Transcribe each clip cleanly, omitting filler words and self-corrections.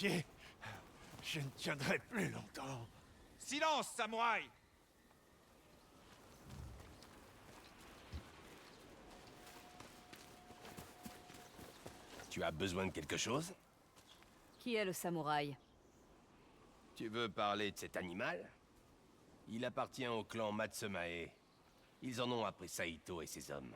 pitié. Je ne tiendrai plus longtemps. Silence, samouraï! Tu as besoin de quelque chose? Qui est le samouraï? Tu veux parler de cet animal? Il appartient au clan Matsumae. Ils en ont après Saito et ses hommes.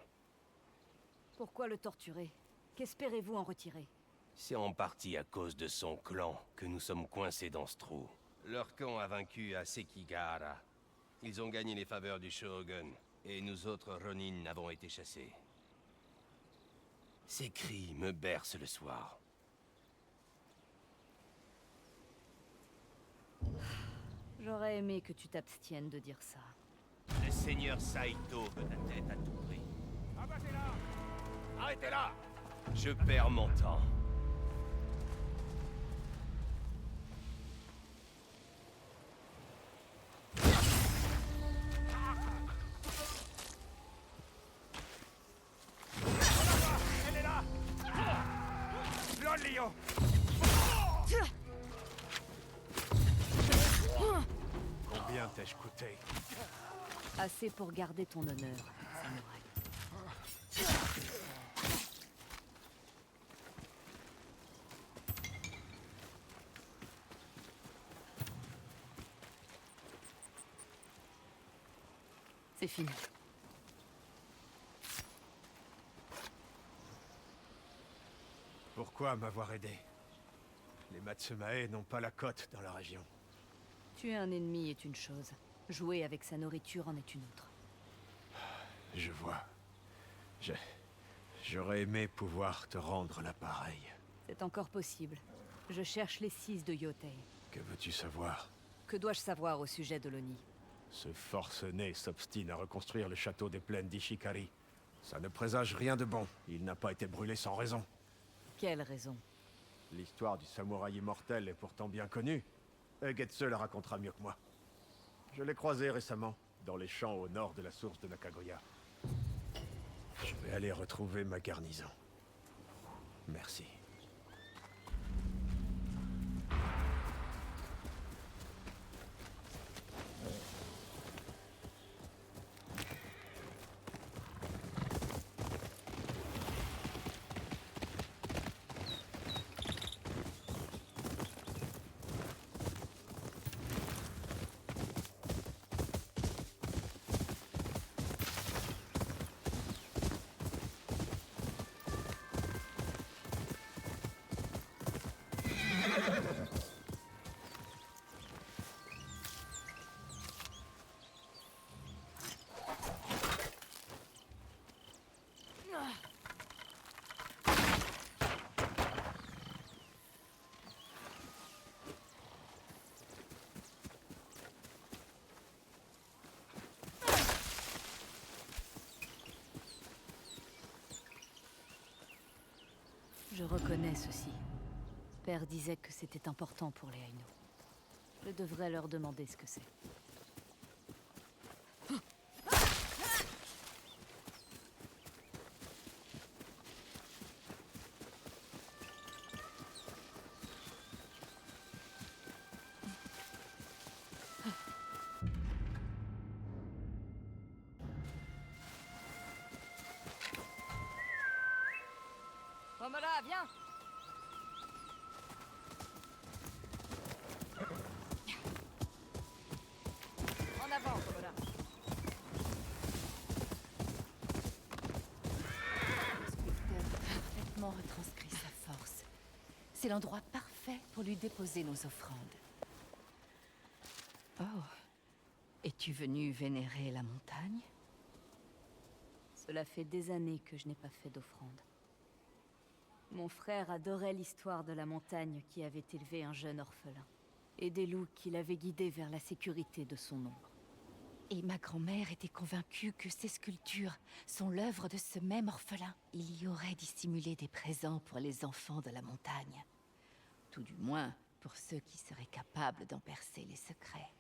Pourquoi le torturer? Qu'espérez-vous en retirer? C'est en partie à cause de son clan que nous sommes coincés dans ce trou. Leur camp a vaincu à Sekigahara. Ils ont gagné les faveurs du shogun, et nous autres Ronin avons été chassés. Ces cris me bercent le soir. J'aurais aimé que tu t'abstiennes de dire ça. Le seigneur Saito veut ta tête à tout prix. Abattez-la! Arrêtez-la! Je perds mon temps. Elle est là! Lord Lio! Combien t'ai-je coûté? Assez pour garder ton honneur, samouraï. C'est fini. Pourquoi m'avoir aidé? Les Matsumae n'ont pas la cote dans la région. Tuer un ennemi est une chose. Jouer avec sa nourriture en est une autre. Je vois. J'aurais aimé pouvoir te rendre l'appareil. C'est encore possible. Je cherche les 6 de Yotei. Que veux-tu savoir? Que dois-je savoir au sujet de l'Oni? Ce forcené s'obstine à reconstruire le château des plaines d'Ishikari. Ça ne présage rien de bon. Il n'a pas été brûlé sans raison. Quelle raison? L'histoire du samouraï immortel est pourtant bien connue. Ugetsu la racontera mieux que moi. Je l'ai croisé récemment, dans les champs au nord de la source de Nakagoya. Je vais aller retrouver ma garnison. Merci. Je reconnais ceci. Père disait que c'était important pour les Aino. Je devrais leur demander ce que c'est. Momola, viens! En avant, Momola. Le sculpteur a parfaitement retranscrit sa force. C'est l'endroit parfait pour lui déposer nos offrandes. Oh. Es-tu venu vénérer la montagne? Cela fait des années que je n'ai pas fait d'offrande. Mon frère adorait l'histoire de la montagne qui avait élevé un jeune orphelin, et des loups qui l'avaient guidé vers la sécurité de son ombre. Et ma grand-mère était convaincue que ces sculptures sont l'œuvre de ce même orphelin. Il y aurait dissimulé des présents pour les enfants de la montagne. Tout du moins, pour ceux qui seraient capables d'en percer les secrets.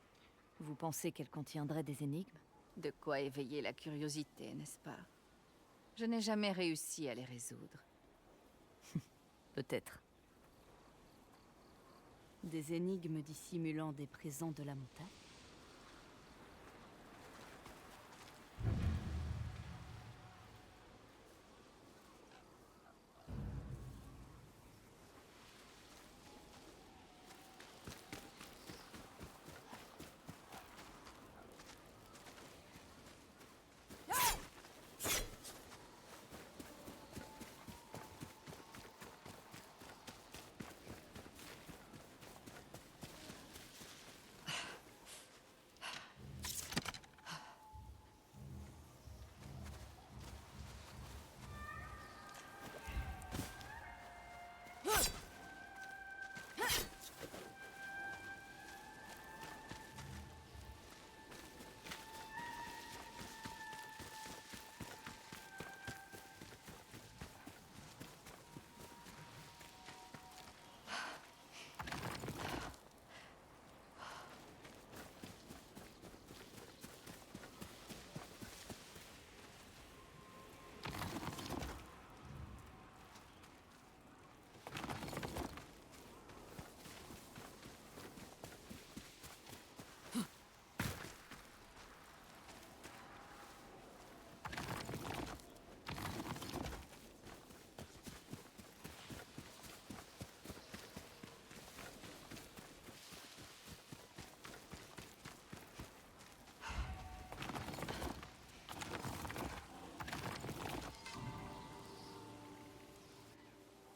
Vous pensez qu'elle contiendrait des énigmes? De quoi éveiller la curiosité, n'est-ce pas? Je n'ai jamais réussi à les résoudre. Peut-être. Des énigmes dissimulant des présents de la montagne?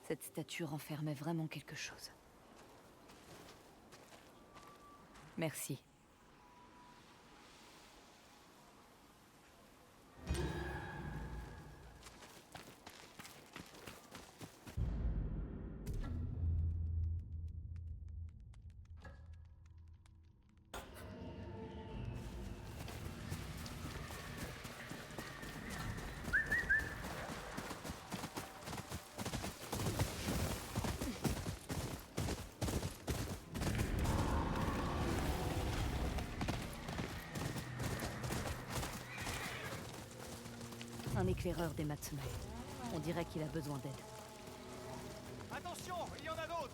Cette statue renfermait vraiment quelque chose. Merci. Un éclaireur des Matsumae. On dirait qu'il a besoin d'aide. Attention, il y en a d'autres.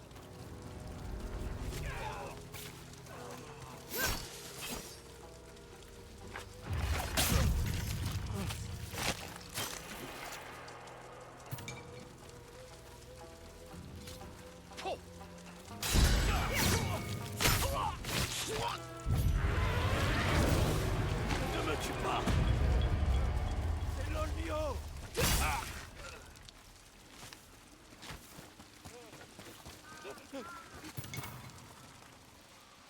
Ne me tue pas! C'est l'Olmio.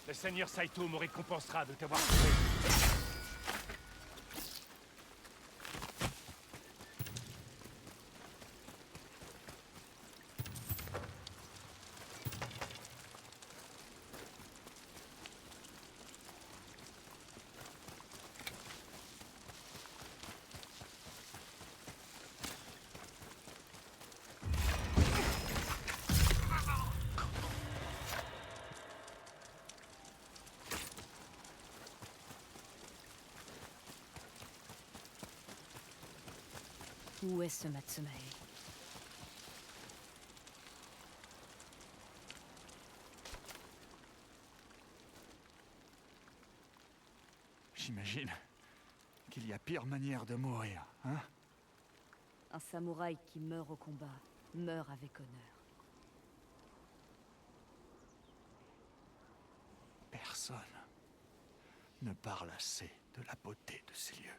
Le seigneur Saito me récompensera de t'avoir trouvé. Où est ce Matsumae? J'imagine qu'il y a pire manière de mourir, hein? Un samouraï qui meurt au combat, meurt avec honneur. Personne ne parle assez de la beauté de ces lieux.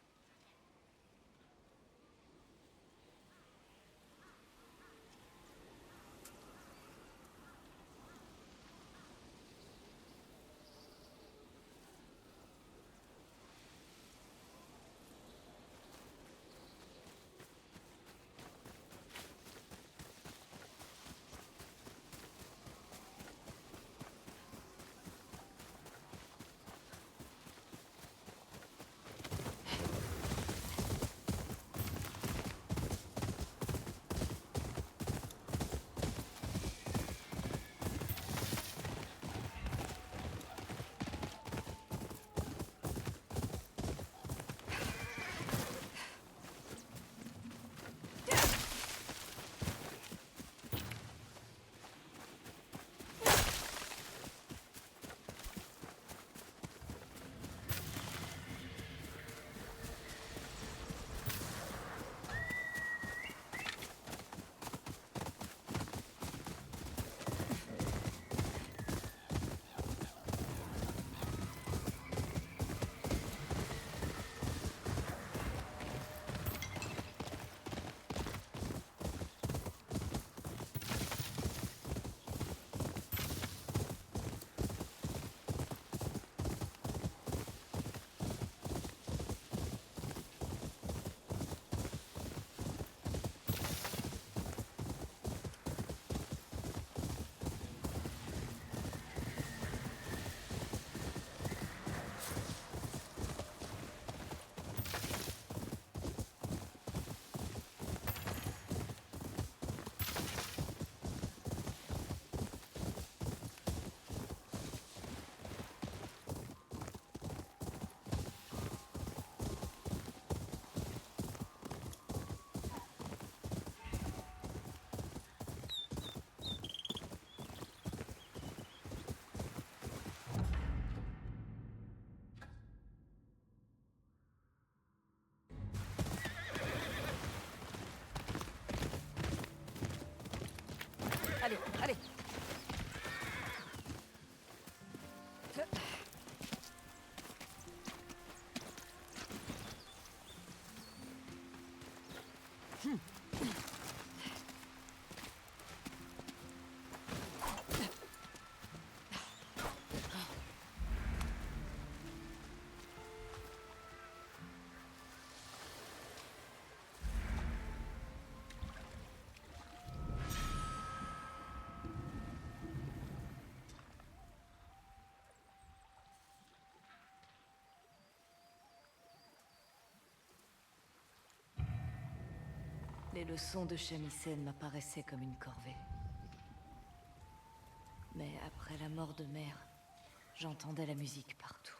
Les leçons de shamisen m'apparaissaient comme une corvée. Mais après la mort de mère, j'entendais la musique partout.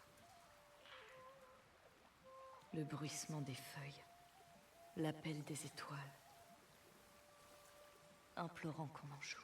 Le bruissement des feuilles, l'appel des étoiles, implorant qu'on en joue.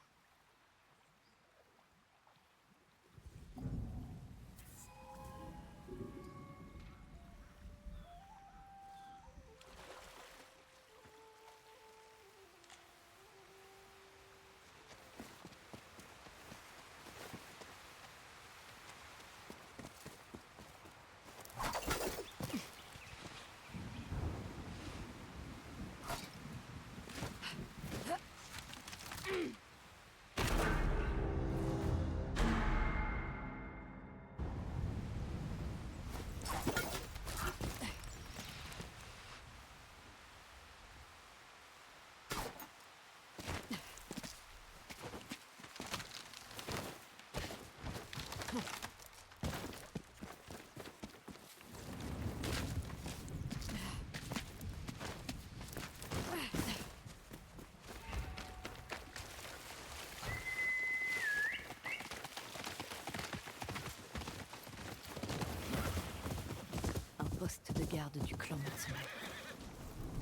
Poste de garde du clan Matsume.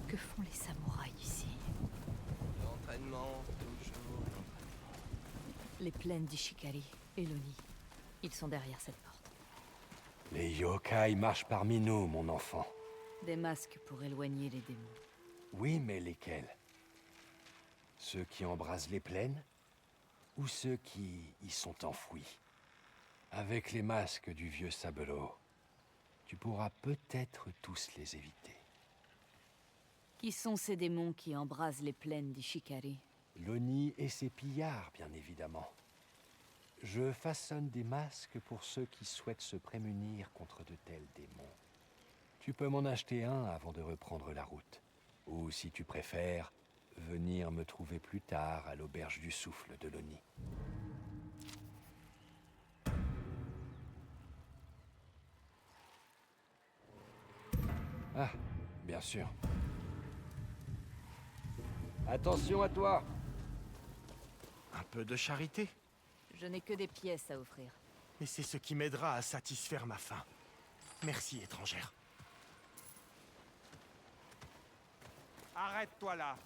Que font les samouraïs ici? L'entraînement, toujours l'entraînement. Les plaines d'Ishikari et Loni. Ils sont derrière cette porte. Les yokai marchent parmi nous, mon enfant. Des masques pour éloigner les démons. Oui, mais lesquels? Ceux qui embrasent les plaines? Ou ceux qui y sont enfouis? Avec les masques du vieux Sabelo, tu pourras peut-être tous les éviter. Qui sont ces démons qui embrasent les plaines d'Ishikari? Loni et ses pillards, bien évidemment. Je façonne des masques pour ceux qui souhaitent se prémunir contre de tels démons. Tu peux m'en acheter un avant de reprendre la route. Ou, si tu préfères, venir me trouver plus tard à l'auberge du souffle de Loni. Ah, bien sûr. Attention à toi! Un peu de charité, Je n'ai que des pièces à offrir. mais c'est ce qui m'aidera à satisfaire ma faim. Merci, étrangère. Arrête-toi là!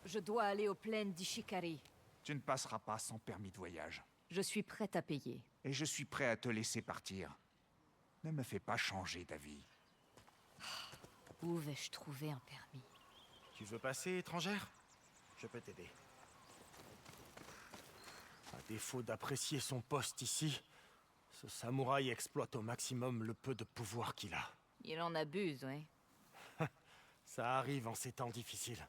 Je dois aller aux plaines d'Ishikari. Tu ne passeras pas sans permis de voyage. Je suis prête à payer. Et je suis prêt à te laisser partir. Ne me fais pas changer d'avis. Où vais-je trouver un permis? Tu veux passer, étrangère? Je peux t'aider. À défaut d'apprécier son poste ici, ce samouraï exploite au maximum le peu de pouvoir qu'il a. Il en abuse, oui. Ça arrive en ces temps difficiles.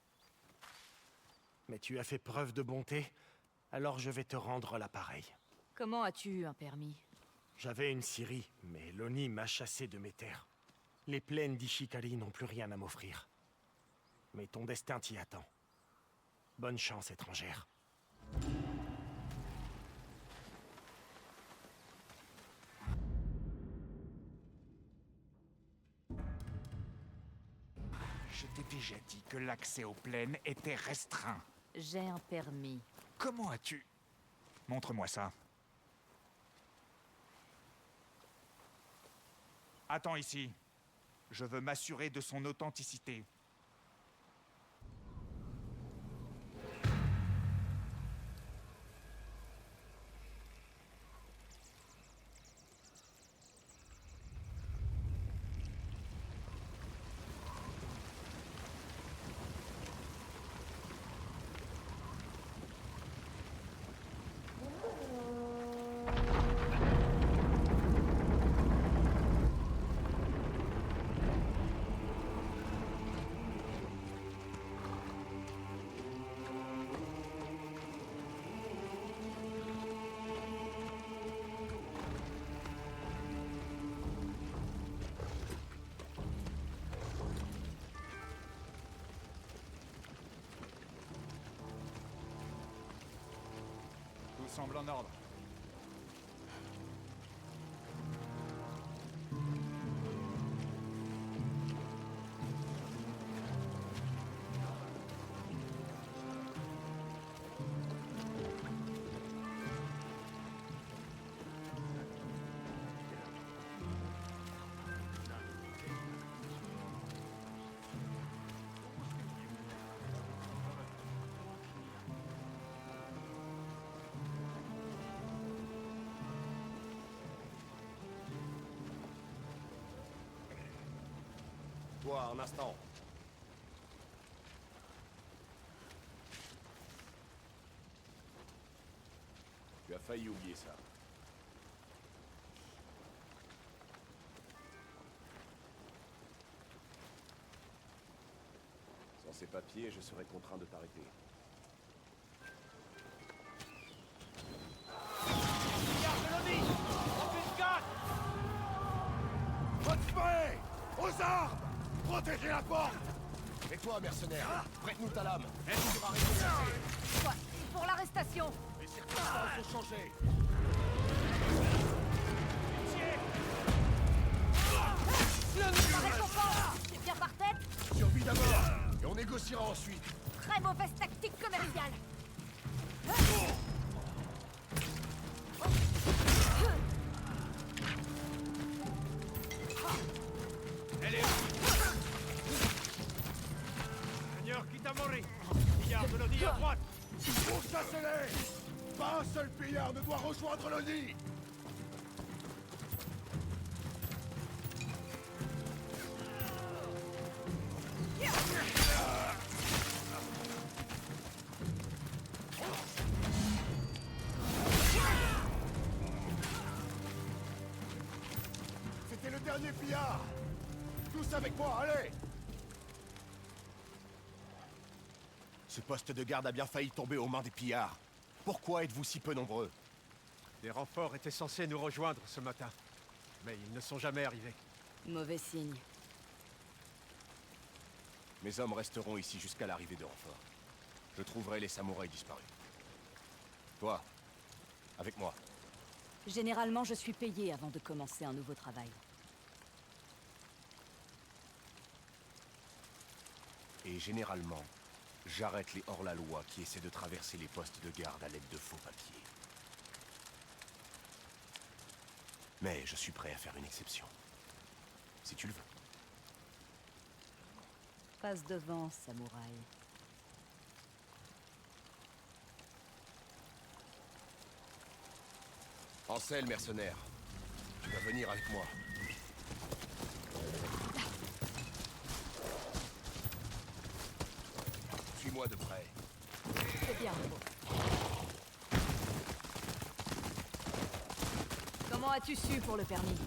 Mais tu as fait preuve de bonté, alors je vais te rendre l'appareil. Comment as-tu eu un permis? J'avais une scierie, mais Loni m'a chassé de mes terres. Les plaines d'Ishikari n'ont plus rien à m'offrir. Mais ton destin t'y attend. Bonne chance, étrangère. Je t'ai déjà dit que l'accès aux plaines était restreint. J'ai un permis. Comment as-tu... Montre-moi ça. Attends ici. Je veux m'assurer de son authenticité. semble en ordre. Toi, un instant. Tu as failli oublier ça. Sans ces papiers, je serais contraint de t'arrêter. Garde Loni! Embuscade! Godfrey! Aux armes! Protégez la porte! Et toi, mercenaire, prête-nous ta lame. Quoi? Pour l'arrestation! Les circonstances ont changé. La récompense! C'est bien par tête? Survie d'abord, et on négociera ensuite. Très mauvaise tactique commerciale! Elle est où? Seigneur Kitamori! Pillard de Loni à droite! Pourchassez-les! Pas un seul pillard ne doit rejoindre le nid! C'était le dernier pillard! Tous avec moi, allez! Ce poste de garde a bien failli tomber aux mains des pillards. Pourquoi êtes-vous si peu nombreux? Des renforts étaient censés nous rejoindre ce matin. Mais ils ne sont jamais arrivés. Mauvais signe. Mes hommes resteront ici jusqu'à l'arrivée de renforts. Je trouverai les samouraïs disparus. Toi, avec moi. Généralement, je suis payé avant de commencer un nouveau travail. Et généralement, j'arrête les hors-la-loi qui essaient de traverser les postes de garde à l'aide de faux papiers. Mais je suis prêt à faire une exception. Si tu le veux. Passe devant, samouraï. Ansel, mercenaire. Tu vas venir avec moi. Suis-moi de près. C'est bien, Comment as-tu su pour le permis?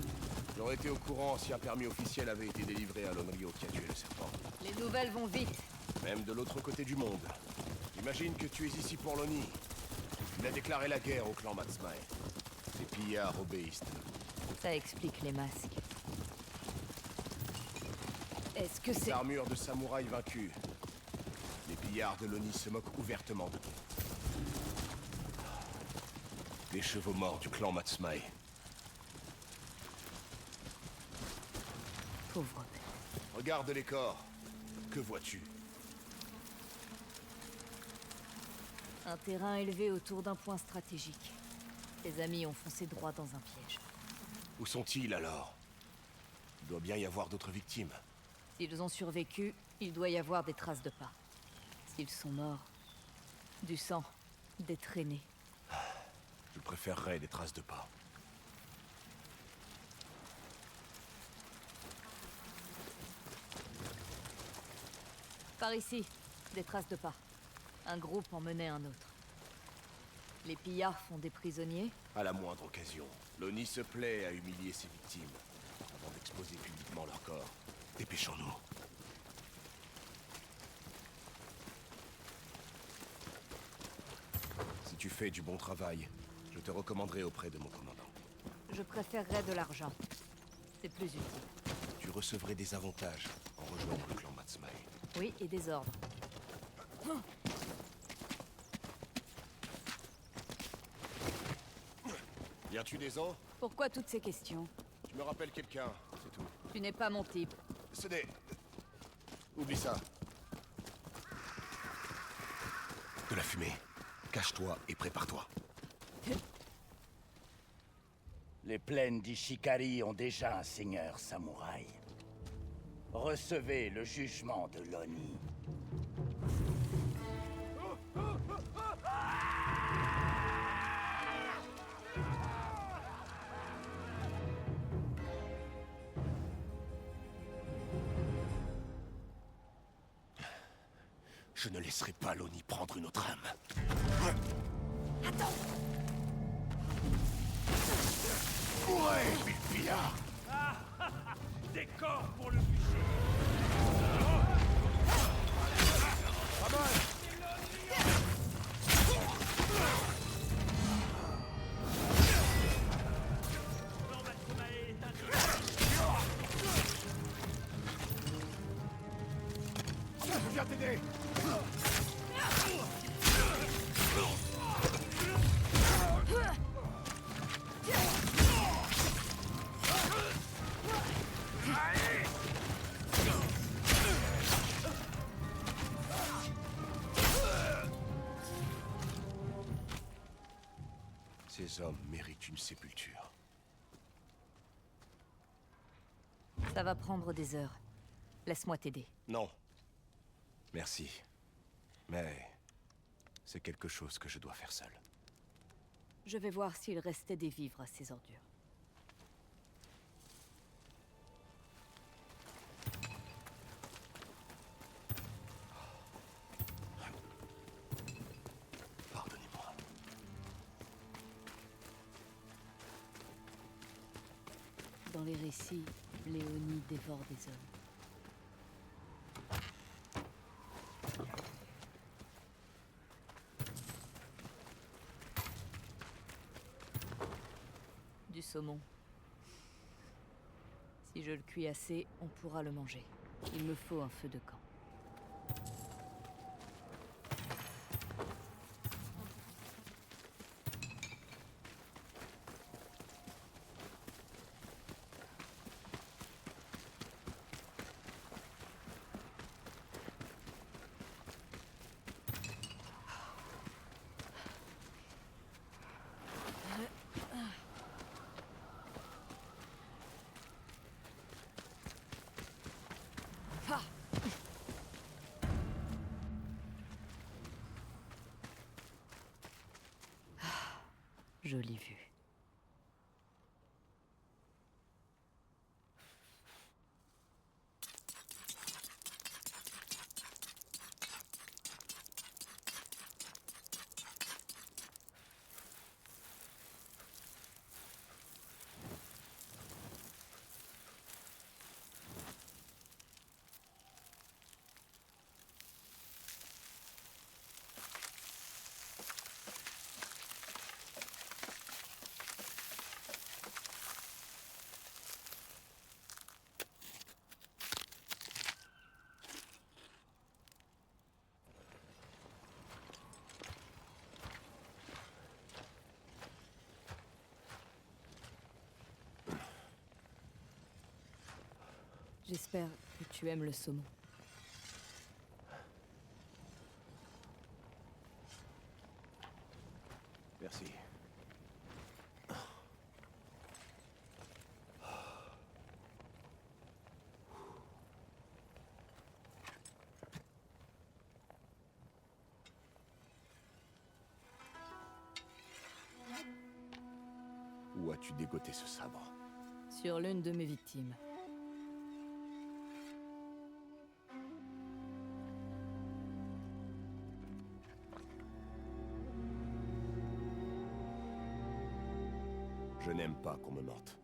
J'aurais été au courant si un permis officiel avait été délivré à l'Onryo qui a tué le serpent. Les nouvelles vont vite. Même de l'autre côté du monde. J'imagine que tu es ici pour l'Oni. Il a déclaré la guerre au clan Matsumae. Les pillards obéissent. Ça explique les masques. Est-ce que Les c'est... armures de samouraï vaincus. Les pillards de l'Oni se moquent ouvertement de toi. Les chevaux morts du clan Matsumae. Pauvre. Regarde les corps. Que vois-tu? Un terrain élevé autour d'un point stratégique. Tes amis ont foncé droit dans un piège. Où sont-ils alors? Il doit bien y avoir d'autres victimes. S'ils ont survécu, il doit y avoir des traces de pas. S'ils sont morts, du sang, des traînées. Je préférerais des traces de pas. Par ici, des traces de pas. Un groupe en menait un autre. Les pillards font des prisonniers. À la moindre occasion, l'Oni se plaît à humilier ses victimes, avant d'exposer publiquement leur corps. Dépêchons-nous. Si tu fais du bon travail, je te recommanderai auprès de mon commandant. Je préférerais de l'argent. C'est plus utile. Tu recevrais des avantages en rejoignant le clan Matsumae. Oui, et des ordres. Viens-tu des ans? Pourquoi toutes ces questions? Tu me rappelles quelqu'un, c'est tout. Tu n'es pas mon type. Ce n'est... Oublie ça. De la fumée. Cache-toi et prépare-toi. Les plaines d'Ishikari ont déjà un seigneur samouraï. Recevez le jugement de l'Oni. Je ne laisserai pas l'Oni prendre une autre âme. Attends! Mourez, Bilpia! Des corps pour le bûcher. Pas mal! Je viens t'aider! Ces hommes méritent une sépulture. Ça va prendre des heures. Laisse-moi t'aider. Non. Merci. Mais... c'est quelque chose que je dois faire seul. Je vais voir s'il restait des vivres à ces ordures. Pardonnez-moi. Dans les récits, Léonie dévore des hommes. Du saumon. Si je le cuis assez, on pourra le manger. Il me faut un feu de camp. Jolie vue. J'espère que tu aimes le saumon. Merci. Où as-tu dégoté ce sabre? Sur l'une de mes victimes. Je n'aime pas qu'on me mente.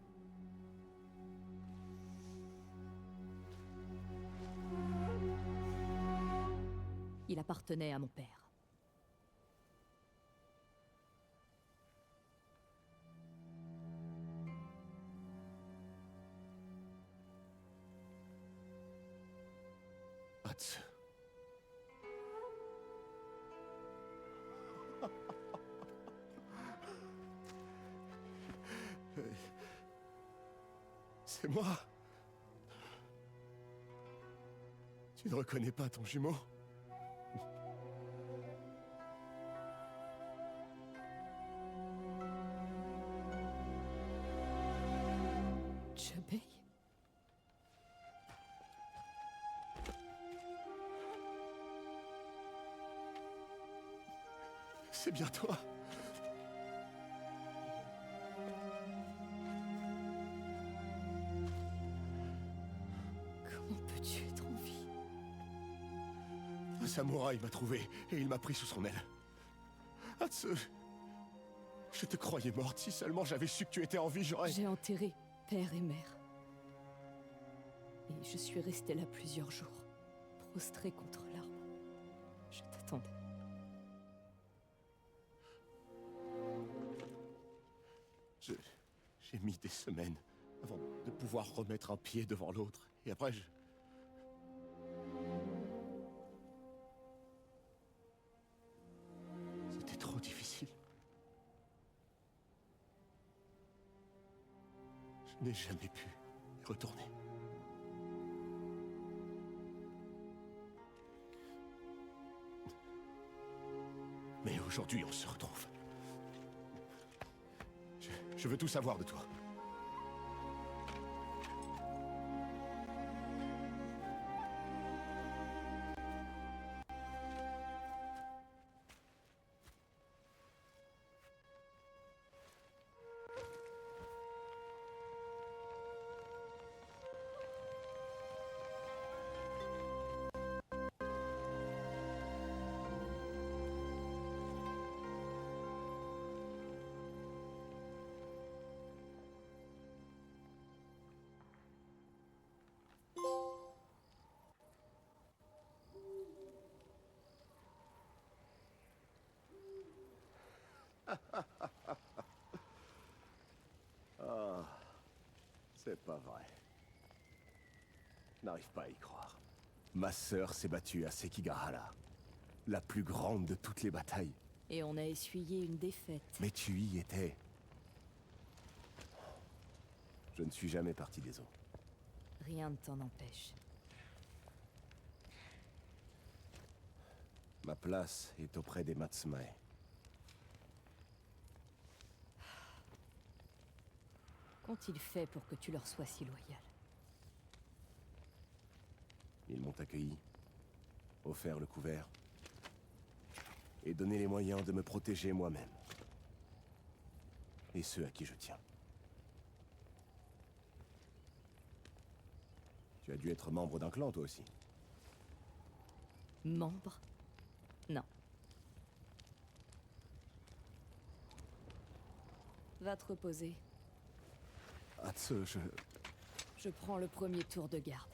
Il appartenait à mon père. Hats. C'est moi. Tu ne reconnais pas ton jumeau? Jabei. C'est bien toi. Comment peux-tu être en vie? Un samouraï m'a trouvé et il m'a pris sous son aile. Hatsu, je te croyais morte. Si seulement j'avais su que tu étais en vie, j'aurais... J'ai enterré père et mère. Et je suis restée là plusieurs jours, prostrée contre l'arbre. Je t'attendais. J'ai mis des semaines avant de pouvoir remettre un pied devant l'autre. Et après, c'était trop difficile. Je n'ai jamais pu y retourner. Mais aujourd'hui, on se retrouve. Je veux tout savoir de toi. Ah, c'est pas vrai. Je n'arrive pas à y croire. Ma sœur s'est battue à Sekigahara, la plus grande de toutes les batailles. Et on a essuyé une défaite. Mais tu y étais. Je ne suis jamais parti des eaux. Rien ne t'en empêche. Ma place est auprès des Matsumae. Qu'ont-ils fait pour que tu leur sois si loyal? Ils m'ont accueilli, offert le couvert, et donné les moyens de me protéger moi-même. Et ceux à qui je tiens. Tu as dû être membre d'un clan, toi aussi. Membre? Non. Va te reposer. Hatsu, Je prends le premier tour de garde.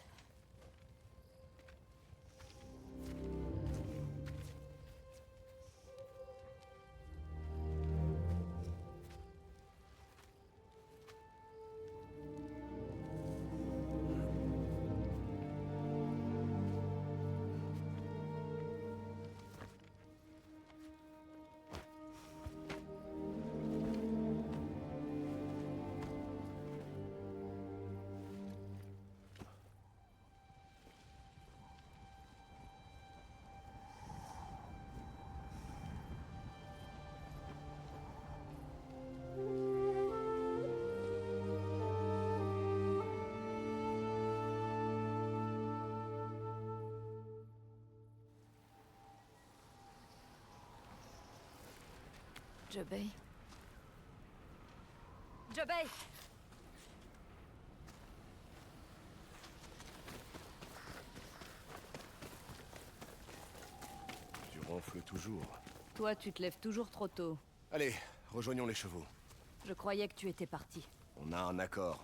Jabei. Jabei! Tu ronfles toujours. Toi, tu te lèves toujours trop tôt. Allez, rejoignons les chevaux. Je croyais que tu étais parti. On a un accord.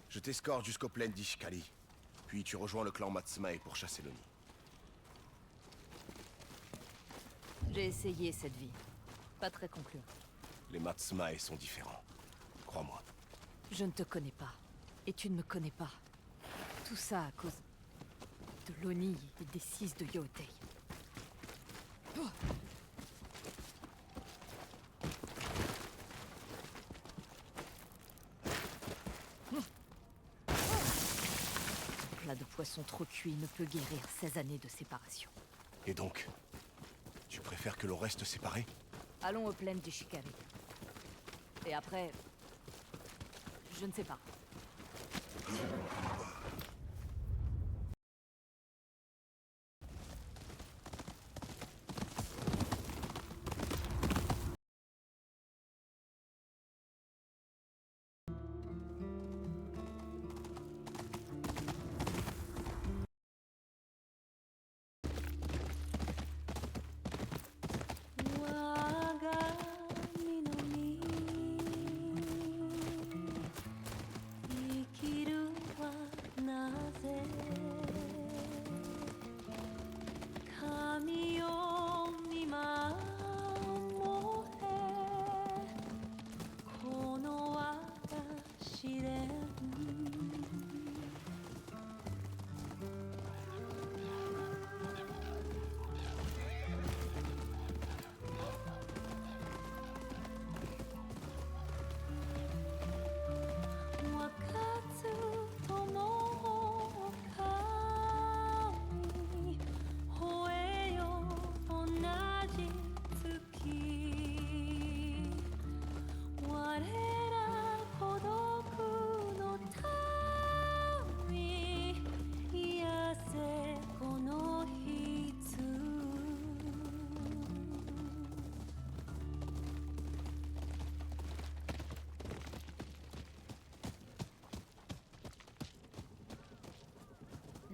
Je t'escorte jusqu'aux plaines d'Ishikari. Puis tu rejoins le clan Matsumae pour chasser l'Oni. J'ai essayé cette vie. Pas très concluant. Les Matsumae sont différents. Crois-moi. Je ne te connais pas. Et tu ne me connais pas. Tout ça à cause de l'Oni et des 6 de Yotei. Oh. poisson trop cuit ne peut guérir 16 années de séparation. Et donc, tu préfères que l'on reste séparés? Allons aux plaines d'Ishikari. Et après... je ne sais pas.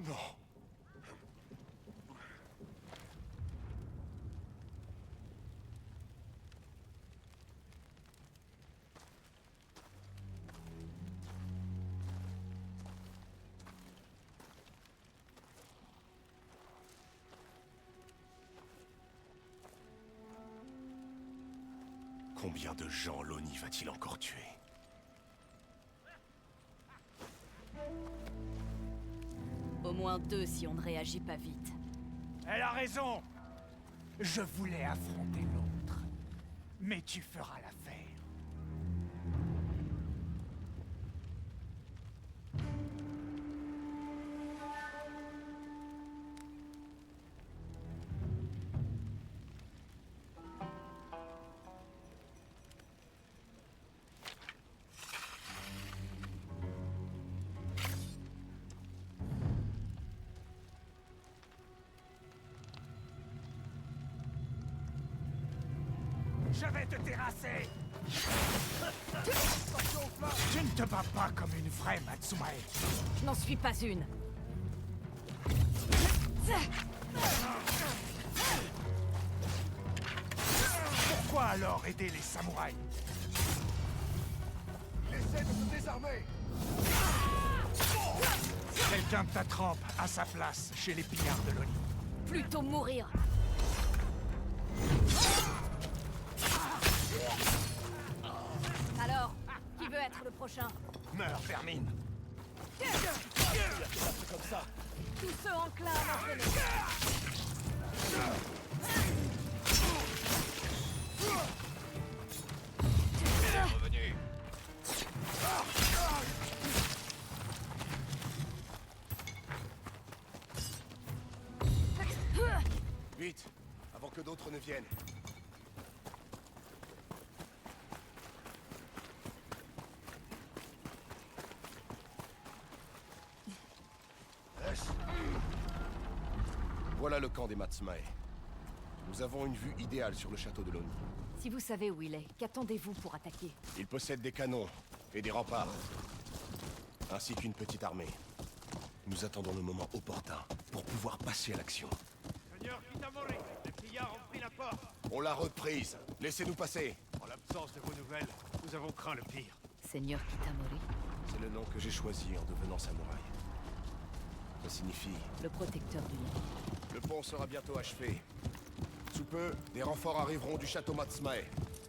Non. Combien de gens l'Oni va-t-il encore tuer? Au moins 2 si on ne réagit pas vite. Elle a raison. Je voulais affronter l'autre. Mais tu feras l'affaire. Je vais te terrasser. Tu ne te bats pas comme une vraie Matsumae. Je n'en suis pas une. Pourquoi alors aider les samouraïs? Essaie de te désarmer! Quelqu'un de ta trempe à sa place chez les pillards de l'Oni. Plutôt mourir. Alors, qui veut être le prochain? Meurs, vermine. Comme ça. Tous ceux enclins à m'entraîner. Revenu. Vite, avant que d'autres ne viennent. Voilà le camp des Matsumae. Nous avons une vue idéale sur le château de l'Oni. Si vous savez où il est, qu'attendez-vous pour attaquer? Il possède des canons et des remparts, ainsi qu'une petite armée. Nous attendons le moment opportun pour pouvoir passer à l'action. Seigneur Kitamori, les pillards ont pris la porte. On l'a reprise. Laissez-nous passer. En l'absence de vos nouvelles, nous avons craint le pire. Seigneur Kitamori, C'est le nom que j'ai choisi en devenant samouraï. Ça signifie... le protecteur du monde. Le pont sera bientôt achevé. Sous peu, des renforts arriveront du château Matsumae.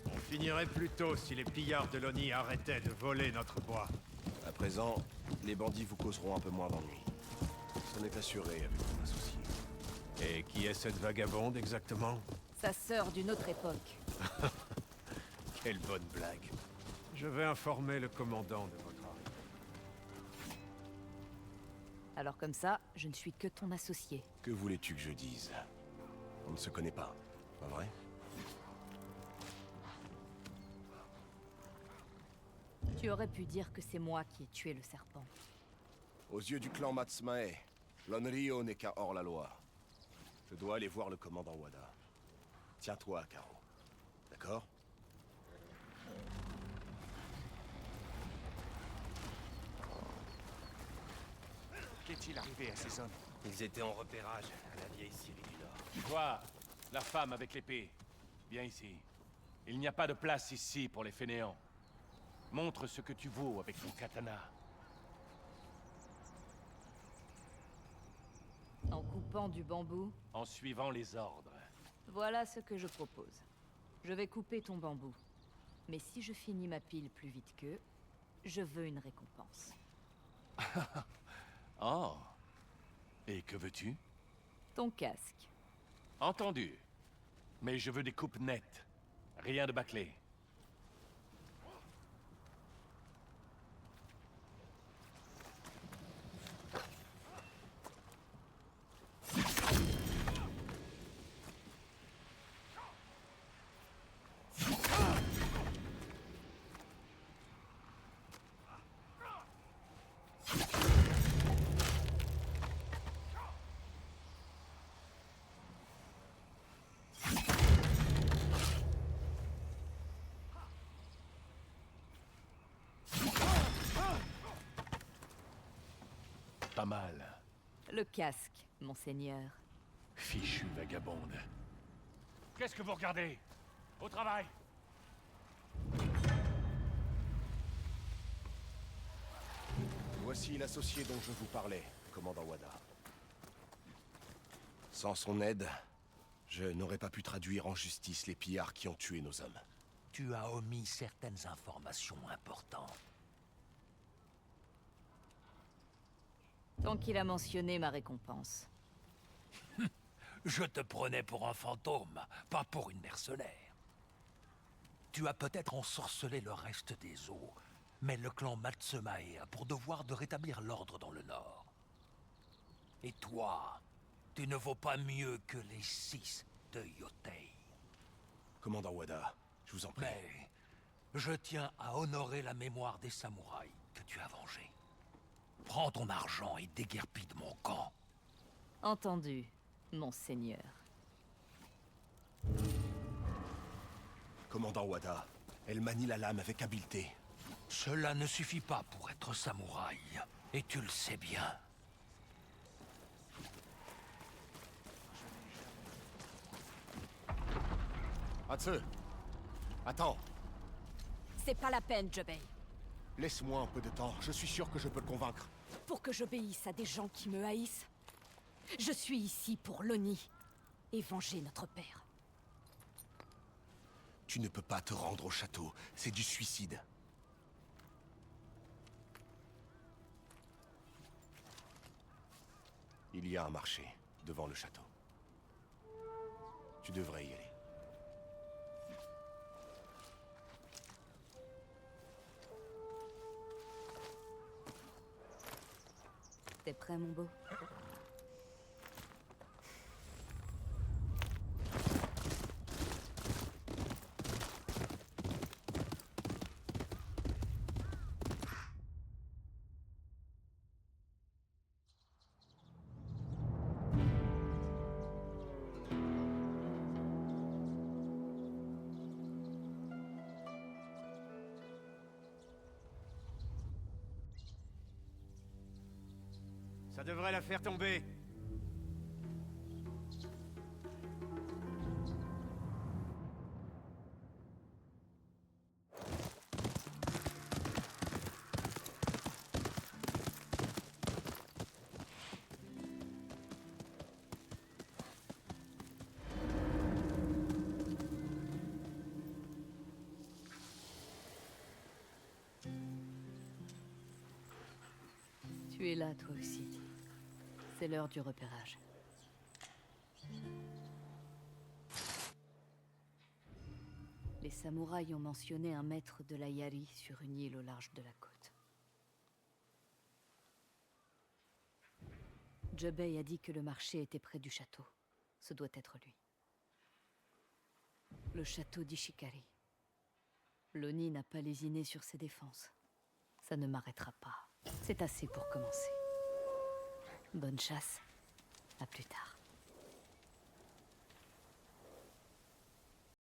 On finirait plus tôt si les pillards de l'Oni arrêtaient de voler notre bois. À présent, les bandits vous causeront un peu moins d'ennuis. Ce n'est assuré avec mon associé. Et qui est cette vagabonde exactement? Sa sœur d'une autre époque. Quelle bonne blague. Je vais informer le commandant de votre arrivée. Alors comme ça, je ne suis que ton associé. Que voulais-tu que je dise? On ne se connaît pas, pas vrai? Tu aurais pu dire que c'est moi qui ai tué le serpent. Aux yeux du clan Matsumae, l'Onryo n'est qu'un hors-la-loi. Je dois aller voir le commandant Wada. Tiens-toi, Karo. D'accord? Qu'est-il arrivé à ces hommes? Ils étaient en repérage à la vieille Syrie du Nord. Toi, la femme avec l'épée, viens ici. Il n'y a pas de place ici pour les fainéants. Montre ce que tu vaux avec ton katana. En coupant du bambou, En suivant les ordres. voilà ce que je propose. Je vais couper ton bambou. Mais si je finis ma pile plus vite qu'eux, je veux une récompense. Oh. Et que veux-tu? Ton casque. Entendu. Mais je veux des coupes nettes. Rien de bâclé. Pas mal. Le casque, monseigneur. Fichue vagabonde. Qu'est-ce que vous regardez? Au travail! Voici l'associé dont je vous parlais, commandant Wada. Sans son aide, je n'aurais pas pu traduire en justice les pillards qui ont tué nos hommes. Tu as omis certaines informations importantes. Tant qu'il a mentionné ma récompense. Je te prenais pour un fantôme, pas pour une mercenaire. Tu as peut-être ensorcelé le reste des eaux, mais le clan Matsumae a pour devoir de rétablir l'ordre dans le Nord. Et toi, tu ne vaux pas mieux que les 6 de Yotei. Commandant Wada, je vous en prie. Mais je tiens à honorer la mémoire des samouraïs que tu as vengés. Prends ton argent et déguerpis de mon camp. Entendu, monseigneur. Commandant Wada, elle manie la lame avec habileté. Cela ne suffit pas pour être samouraï, et tu le sais bien. Hatsu, attends, C'est pas la peine, Jubei. laisse-moi un peu de temps, je suis sûr que je peux le convaincre. Pour que j'obéisse à des gens qui me haïssent, je suis ici pour l'Oni et venger notre père. Tu ne peux pas te rendre au château, c'est du suicide. Il y a un marché, devant le château. Tu devrais y aller. T'es prêt, mon beau? Ça devrait la faire tomber. Tu es là, toi aussi. C'est l'heure du repérage. Les samouraïs ont mentionné un maître de la Yari sur une île au large de la côte. Jebei a dit que le marché était près du château. Ce doit être lui. Le château d'Ishikari. L'Oni n'a pas lésiné sur ses défenses. Ça ne m'arrêtera pas. C'est assez pour commencer. Bonne chasse. À plus tard.